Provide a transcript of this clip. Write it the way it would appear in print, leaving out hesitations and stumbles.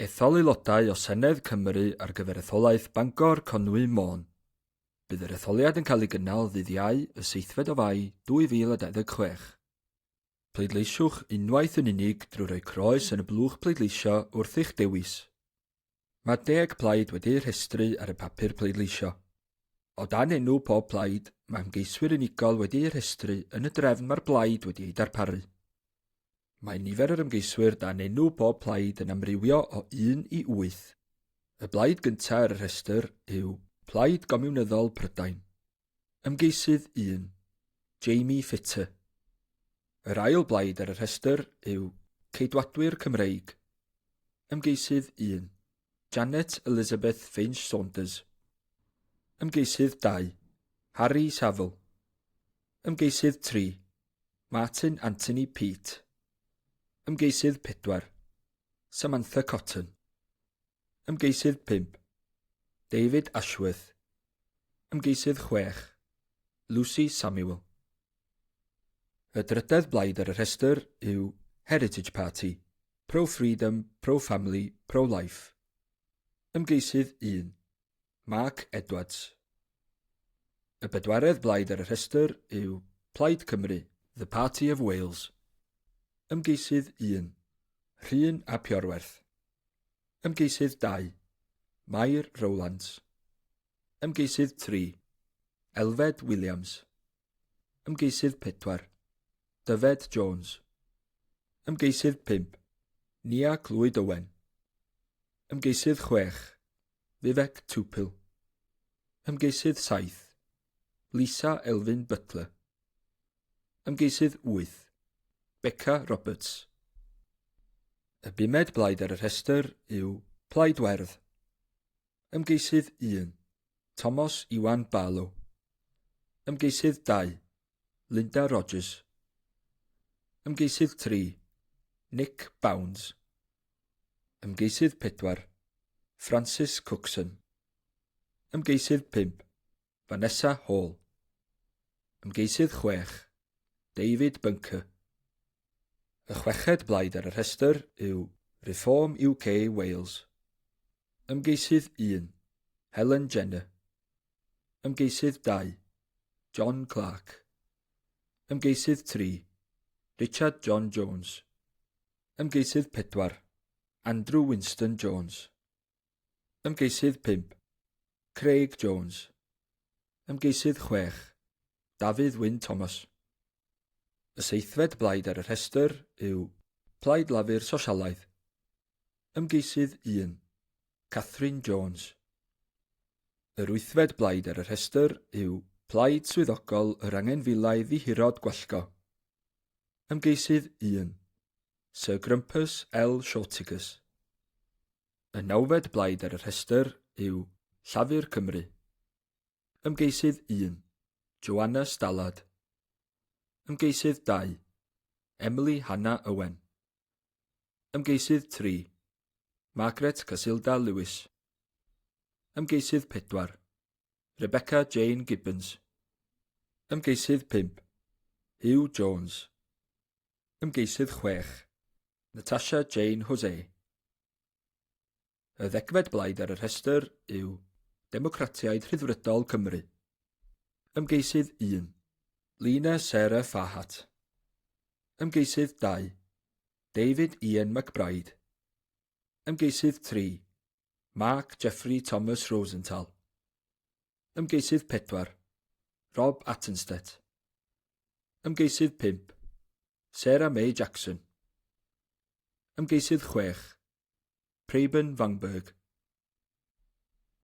Ethol aelodau o Senedd Cymru ar gyfer etholaeth Bangor Conwy Môn. Bydd yr etholiad yn cael ei gynnal ddydd Iau y 7 o Fai 2026. Pleidleisiwch unwaith yn unig drwy roi croes yn y blwch pleidleisio wrth eich dewis. Mae 10 plaid wedi'i rhestru ar y papur pleidleisio. O dan enw pob plaid, mae ymgeiswyr unigol wedi'i rhestru yn y drefn mae'r blaid wedi'i darparu. Mae nifer yr ymgeiswyr dan enw pob plaid yn amrywio o 1 i 8. Y blaid gyntaf ar y rhestr yw Plaid Gomiwnyddol Prydain. Ymgeisydd 1. Jamie Fitter. Yr ail blaid ar y rhestr yw Ceidwadwyr Cymreig. Ymgeisydd 1. Janet Elizabeth Finch Saunders. Ymgeisydd 2. Harry Saville. Ymgeisydd 3. Martin Anthony Peat. Ymgeisydd 4. Samantha Cotton. Ymgeisydd 5. David Ashworth. Ymgeisydd 6. Lucy Samuel. Y drydedd blaid ar y rhestr yw Heritage Party, Pro-Freedom, Pro-Family, Pro-Life. Ymgeisydd 1. Mark Edwards. Y bedwaredd blaid ar y rhestr yw Plaid Cymru, The Party of Wales. Ymgeisydd 1. Rhun ap Iorwerth. Ymgeisydd 2. Mair Rowlands. Ymgeisydd 3. Elfed Williams. Ymgeisydd 4. Dyfed Jones. Ymgeisydd 5. Nia Clwyd Owen. Ymgeisydd 6. Vivek Tupil. Ymgeisydd 7. Lisa Elfyn Butler. Ymgeisydd 8. Becca Roberts. Y 5 blaid ar y rhestr yw Plaid Werdd. Ymgeisydd 1. Thomas Iwan Barlow. Ymgeisydd 2. Linda Rogers. Ymgeisydd 3. Nick Bounds. Ymgeisydd 4. Francis Cookson. Ymgeisydd 5. Vanessa Hall. Ymgeisydd 6. David Bunker. Y 6 blaid ar y rhestr yw Reform UK Wales. Ymgeisydd 1. Helen Jenner. Ymgeisydd 2. John Clark. Ymgeisydd 3. Richard John Jones. Ymgeisydd 4. Andrew Winston Jones. Ymgeisydd 5. Craig Jones. Ymgeisydd 6. David Wyn Thomas. Y 7 blaid ar y rhestr yw Plaid Lafur Sosialaeth. Ymgeisydd 1. Catherine Jones. Yr 8 blaid ar y rhestr yw Plaid Swyddogol yr Angenfilaidd Ddihirod Gwallgo. Ymgeisydd 1. Sir Grumpus L. Shortigus. Y 9 blaid ar y rhestr yw Llafur Cymru. Ymgeisydd 1. Joanna Stallard. Ymgeisydd 2. Emily Hannah Owen. Ymgeisydd 3. Margaret Casilda Lewis. Ymgeisydd 4. Rebecca Jane Gibbons. Ymgeisydd 5. Hugh Jones. Ymgeisydd 6. Natasha Jane Jose. Y 10 blaid ar y rhestr yw Democratiaid Rhyddfrydol Cymru. Ymgeisydd 1. Lina Sarah Fahat. Ymgeisydd 2. David Ian McBride. Ymgeisydd 3. Mark Jeffrey Thomas Rosenthal. Ymgeisydd 4. Rob Attenstedt. Ymgeisydd 5. Sarah May Jackson. Ymgeisydd 6. Preben Vangberg.